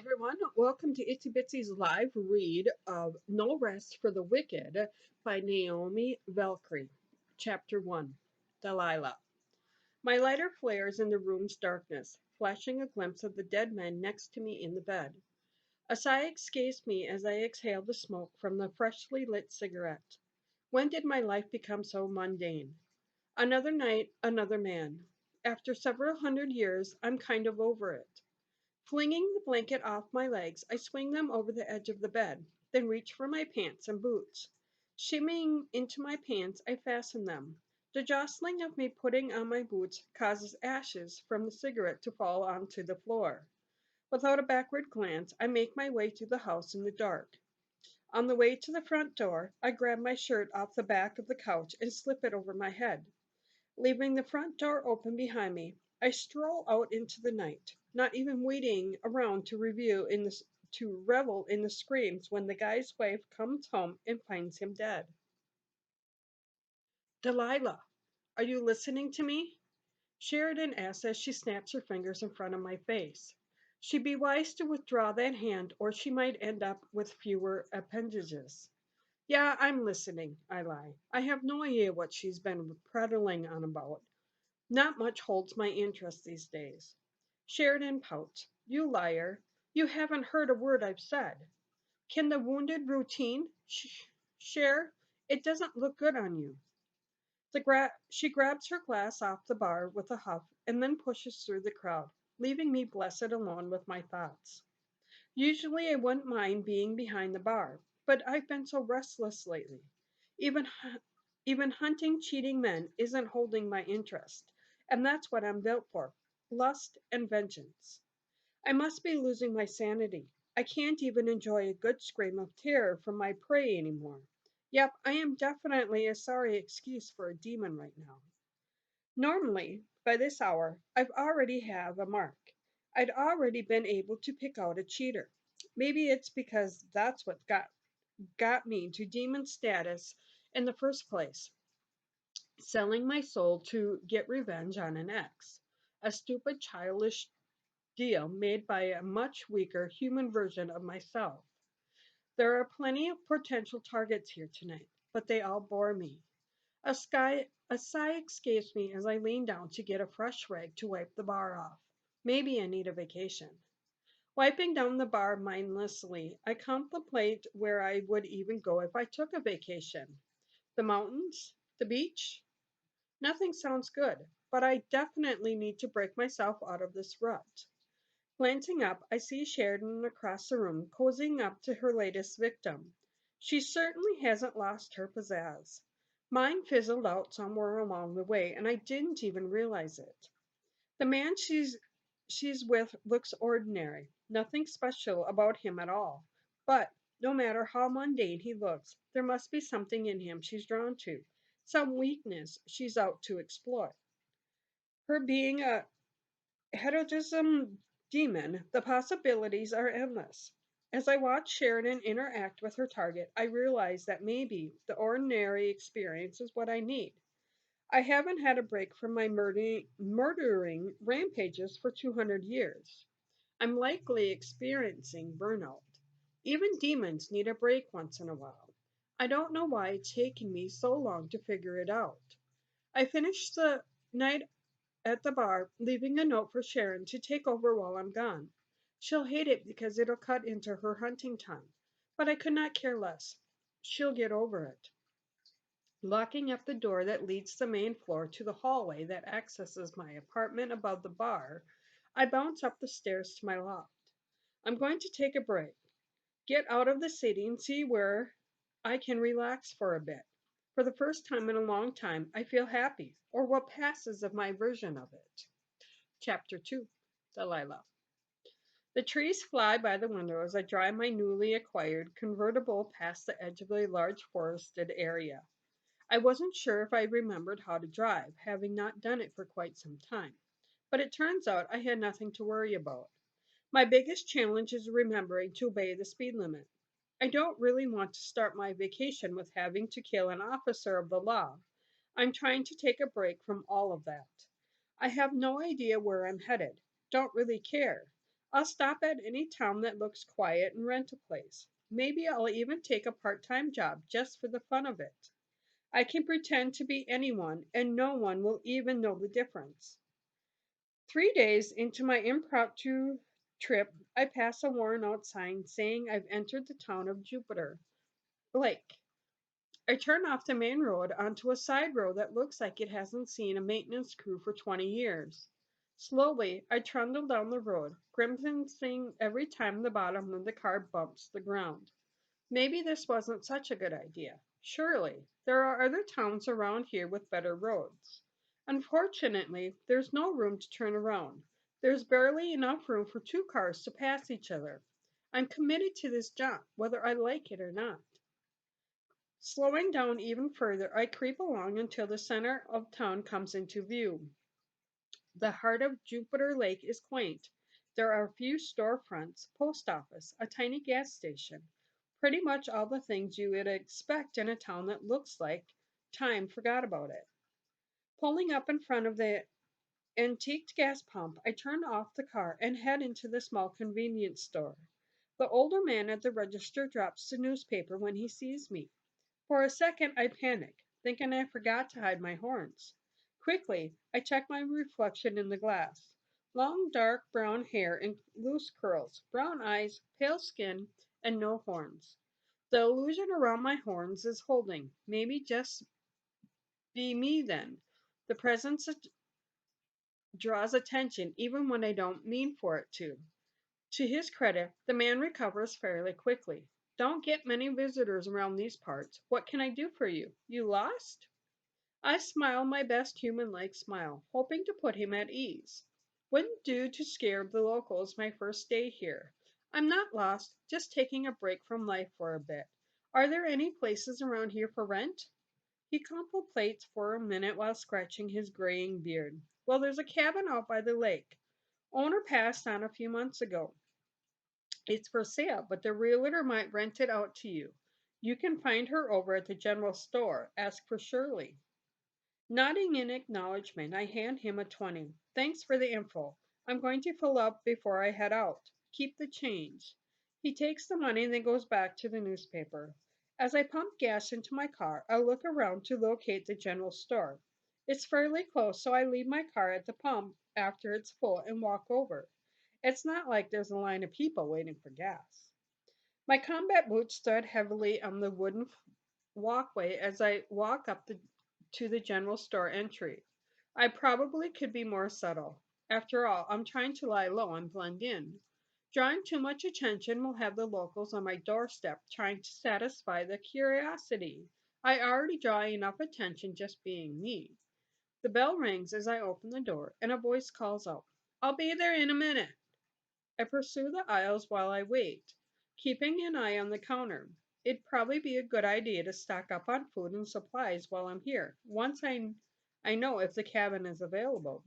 everyone, welcome to Itsy Bitsy's live read of No Rest for the Wicked by Naomi Valkyrie. Chapter 1 Delilah. My lighter flares in the room's darkness, flashing a glimpse of the dead man next to me in the bed. A sigh escapes me as I exhale the smoke from the freshly lit cigarette. When did my life become so mundane? Another night, another man. After several hundred years, I'm kind of over it. Flinging the blanket off my legs, I swing them over the edge of the bed, then reach for my pants and boots. Shimmying into my pants, I fasten them. The jostling of me putting on my boots causes ashes from the cigarette to fall onto the floor. Without a backward glance, I make my way through the house in the dark. On the way to the front door, I grab my shirt off the back of the couch and slip it over my head. Leaving the front door open behind me, I stroll out into the night, not even waiting around to revel in the screams when the guy's wife comes home and finds him dead. Delilah, are you listening to me? Sheridan asks as she snaps her fingers in front of my face. She'd be wise to withdraw that hand, or she might end up with fewer appendages. Yeah, I'm listening, I lie. I have no idea what she's been prattling on about. Not much holds my interest these days. Sheridan pouts. You liar. You haven't heard a word I've said. Can the wounded routine? Share? It doesn't look good on you. She grabs her glass off the bar with a huff and then pushes through the crowd, leaving me blessed alone with my thoughts. Usually I wouldn't mind being behind the bar, but I've been so restless lately. Even even hunting cheating men isn't holding my interest, and that's what I'm built for: lust and vengeance. I must be losing my sanity. I can't even enjoy a good scream of terror from my prey anymore. Yep, I am definitely a sorry excuse for a demon right now. Normally, by this hour, I've already have a mark. I'd already been able to pick out a cheater. Maybe it's because that's what got me to demon status in the first place, selling my soul to get revenge on an ex. A stupid, childish deal made by a much weaker human version of myself. There are plenty of potential targets here tonight, but they all bore me. A sigh escapes me as I lean down to get a fresh rag to wipe the bar off. Maybe I need a vacation. Wiping down the bar mindlessly, I contemplate where I would even go if I took a vacation. The mountains? The beach? Nothing sounds good, but I definitely need to break myself out of this rut. Glancing up, I see Sheridan across the room, cozying up to her latest victim. She certainly hasn't lost her pizzazz. Mine fizzled out somewhere along the way, and I didn't even realize it. The man she's with looks ordinary, nothing special about him at all. But no matter how mundane he looks, there must be something in him she's drawn to, some weakness she's out to exploit. Her being a heterogism demon, the possibilities are endless. As I watch Sheridan interact with her target, I realize that maybe the ordinary experience is what I need. I haven't had a break from my murdering rampages for 200 years. I'm likely experiencing burnout. Even demons need a break once in a while. I don't know why it's taking me so long to figure it out. I finished the night at the bar, leaving a note for Sharon to take over while I'm gone. She'll hate it because it'll cut into her hunting time, but I could not care less. She'll get over it. Locking up the door that leads the main floor to the hallway that accesses my apartment above the bar, I bounce up the stairs to my loft. I'm going to take a break, get out of the city, and see where I can relax for a bit. For the first time in a long time, I feel happy, or what passes of my version of it. Chapter 2 Delilah. The trees fly by the window as I drive my newly acquired convertible past the edge of a large forested area. I wasn't sure if I remembered how to drive, having not done it for quite some time. But it turns out I had nothing to worry about. My biggest challenge is remembering to obey the speed limit. I don't really want to start my vacation with having to kill an officer of the law. I'm trying to take a break from all of that. I have no idea where I'm headed. Don't really care. I'll stop at any town that looks quiet and rent a place. Maybe I'll even take a part time job just for the fun of it. I can pretend to be anyone, and no one will even know the difference. 3 days into my impromptu trip, I pass a worn out sign saying I've entered the town of Jupiter Lake. I turn off the main road onto a side road that looks like it hasn't seen a maintenance crew for 20 years. Slowly, I trundle down the road, grimacing every time the bottom of the car bumps the ground. Maybe this wasn't such a good idea. Surely, there are other towns around here with better roads. Unfortunately, there's no room to turn around. There's barely enough room for two cars to pass each other. I'm committed to this jump, whether I like it or not. Slowing down even further, I creep along until the center of town comes into view. The heart of Jupiter Lake is quaint. There are a few storefronts, post office, a tiny gas station, pretty much all the things you would expect in a town that looks like time forgot about it. Pulling up in front of the antiqued gas pump, I turn off the car and head into the small convenience store. The older man at the register drops the newspaper when he sees me. For a second, I panic, thinking I forgot to hide my horns. Quickly, I check my reflection in the glass. Long, dark brown hair in loose curls, brown eyes, pale skin, and no horns. The illusion around my horns is holding. Maybe just be me then. The presence draws attention even when I don't mean for it to. To his credit, the man recovers fairly quickly. Don't get many visitors around these parts. What can I do for you? You lost? I smile my best human like smile, hoping to put him at ease. Wouldn't do to scare the locals my first day here. I'm not lost, just taking a break from life for a bit. Are there any places around here for rent? He contemplates for a minute while scratching his graying beard. Well, there's a cabin out by the lake. Owner passed on a few months ago. It's for sale, but the realtor might rent it out to you. You can find her over at the general store. Ask for Shirley. Nodding in acknowledgement, I hand him a 20. Thanks for the info. I'm going to fill up before I head out. Keep the change. He takes the money and then goes back to the newspaper. As I pump gas into my car, I look around to locate the general store. It's fairly close, so I leave my car at the pump after it's full and walk over. It's not like there's a line of people waiting for gas. My combat boots thud heavily on the wooden walkway as I walk to the general store entry. I probably could be more subtle. After all, I'm trying to lie low and blend in. Drawing too much attention will have the locals on my doorstep trying to satisfy their curiosity. I already draw enough attention just being me. The bell rings as I open the door, and a voice calls out, I'll be there in a minute. I pursue the aisles while I wait, keeping an eye on the counter. It'd probably be a good idea to stock up on food and supplies while I'm here, once I know if the cabin is available.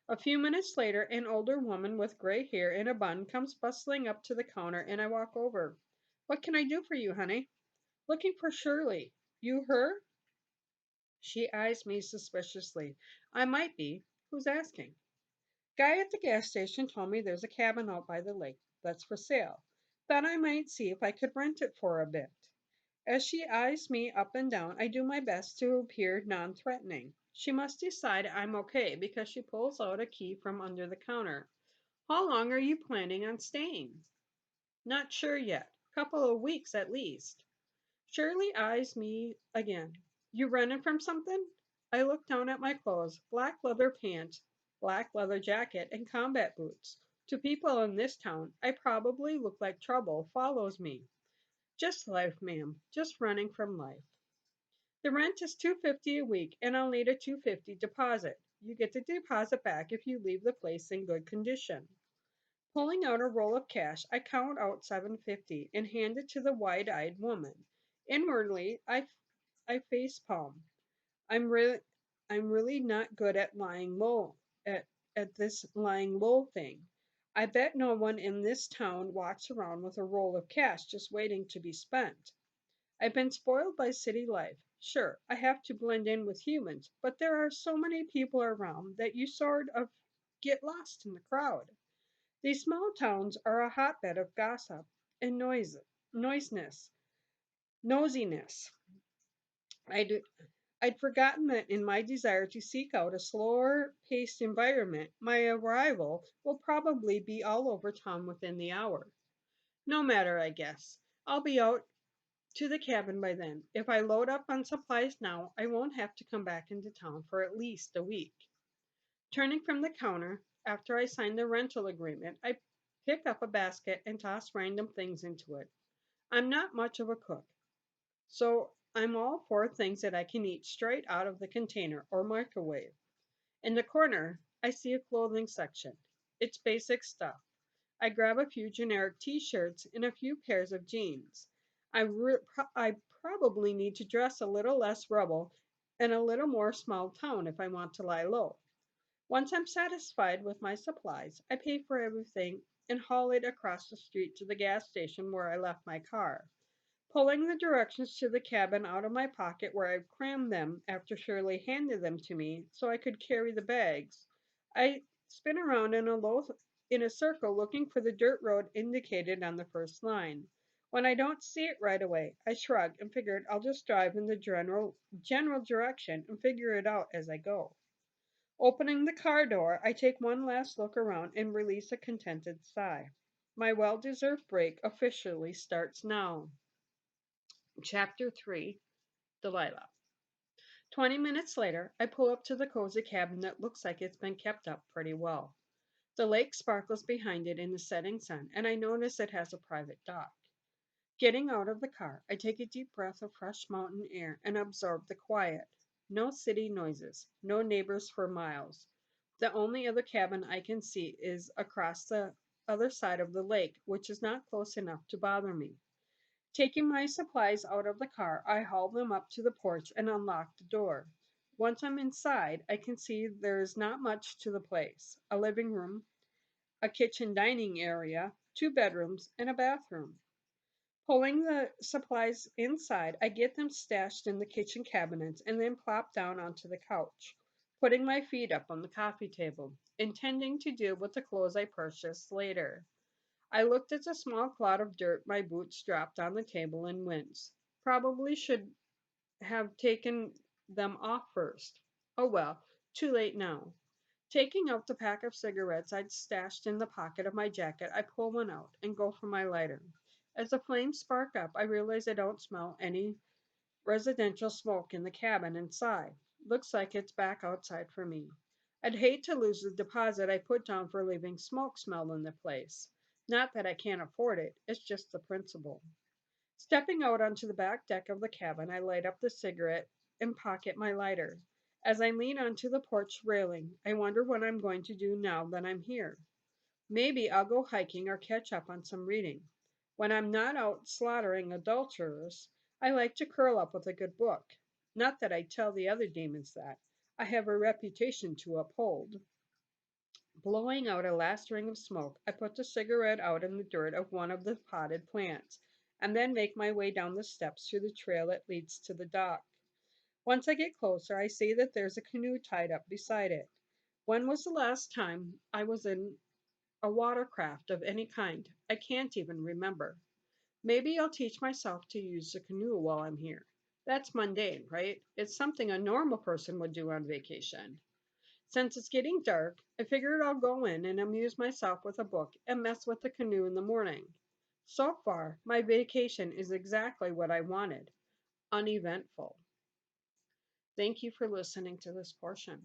A few minutes later, an older woman with gray hair and a bun comes bustling up to the counter, and I walk over. What can I do for you, honey? Looking for Shirley. You her? She eyes me suspiciously. I might be. Who's asking? Guy at the gas station told me there's a cabin out by the lake that's for sale. Thought I might see if I could rent it for a bit. As she eyes me up and down, I do my best to appear non threatening. She must decide I'm okay because she pulls out a key from under the counter. How long are you planning on staying? Not sure yet. Couple of weeks at least. Shirley eyes me again. You running from something? I look down at my clothes, black leather pants, black leather jacket, and combat boots. To people in this town, I probably look like trouble follows me. Just life, ma'am. Just running from life. The rent is $250 a week, and I'll need a $250 deposit. You get the deposit back if you leave the place in good condition. Pulling out a roll of cash, I count out $750 and hand it to the wide-eyed woman. Inwardly, I face palm. I'm really I'm really not good at lying low at this lying low thing. I bet no one in this town walks around with a roll of cash just waiting to be spent. I've been spoiled by city life. Sure, I have to blend in with humans, but there are so many people around that you sort of get lost in the crowd. These small towns are a hotbed of gossip and noisiness, nosiness. I'd, I'd forgotten that in my desire to seek out a slower paced environment, my arrival will probably be all over town within the hour. No matter, I guess. I'll be out to the cabin by then. If I load up on supplies now, I won't have to come back into town for at least a week. Turning from the counter, after I sign the rental agreement, I pick up a basket and toss random things into it. I'm not much of a cook, so I'm all for things that I can eat straight out of the container or microwave. In the corner, I see a clothing section. It's basic stuff. I grab a few generic t shirts and a few pairs of jeans. I probably need to dress a little less rubble and a little more small town if I want to lie low. Once I'm satisfied with my supplies, I pay for everything and haul it across the street to the gas station where I left my car. Pulling the directions to the cabin out of my pocket where I'd crammed them after Shirley handed them to me so I could carry the bags, I spin around in a circle looking for the dirt road indicated on the first line. When I don't see it right away, I shrug and figured I'll just drive in the general direction and figure it out as I go. Opening the car door, I take one last look around and release a contented sigh. My well deserved break officially starts now. Chapter 3, Delilah. 20 minutes later, I pull up to the cozy cabin that looks like it's been kept up pretty well. The lake sparkles behind it in the setting sun, and I notice it has a private dock. Getting out of the car, I take a deep breath of fresh mountain air and absorb the quiet. No city noises, no neighbors for miles. The only other cabin I can see is across the other side of the lake, which is not close enough to bother me. Taking my supplies out of the car, I haul them up to the porch and unlock the door. Once I'm inside, I can see there is not much to the place: a living room, a kitchen dining area, two bedrooms, and a bathroom. Pulling the supplies inside, I get them stashed in the kitchen cabinets and then plop down onto the couch, putting my feet up on the coffee table, intending to deal with the clothes I purchased later. I looked at the small clod of dirt my boots dropped on the table and winced. Probably should have taken them off first. Oh well, too late now. Taking out the pack of cigarettes I'd stashed in the pocket of my jacket, I pull one out and go for my lighter. As the flames spark up, I realize I don't smell any residential smoke in the cabin inside. Looks like it's back outside for me. I'd hate to lose the deposit I put down for leaving smoke smell in the place. Not that I can't afford it, it's just the principle. Stepping out onto the back deck of the cabin, I light up the cigarette and pocket my lighter. As I lean onto the porch railing, I wonder what I'm going to do now that I'm here. Maybe I'll go hiking or catch up on some reading. When I'm not out slaughtering adulterers, I like to curl up with a good book. Not that I tell the other demons that. I have a reputation to uphold. Blowing out a last ring of smoke, I put the cigarette out in the dirt of one of the potted plants, and then make my way down the steps to the trail that leads to the dock. Once I get closer, I see that there's a canoe tied up beside it. When was the last time I was in a watercraft of any kind? I can't even remember. Maybe I'll teach myself to use the canoe while I'm here. That's mundane, right? It's something a normal person would do on vacation. Since it's getting dark, I figured I'll go in and amuse myself with a book and mess with the canoe in the morning. So far, my vacation is exactly what I wanted: uneventful. Thank you for listening to this portion.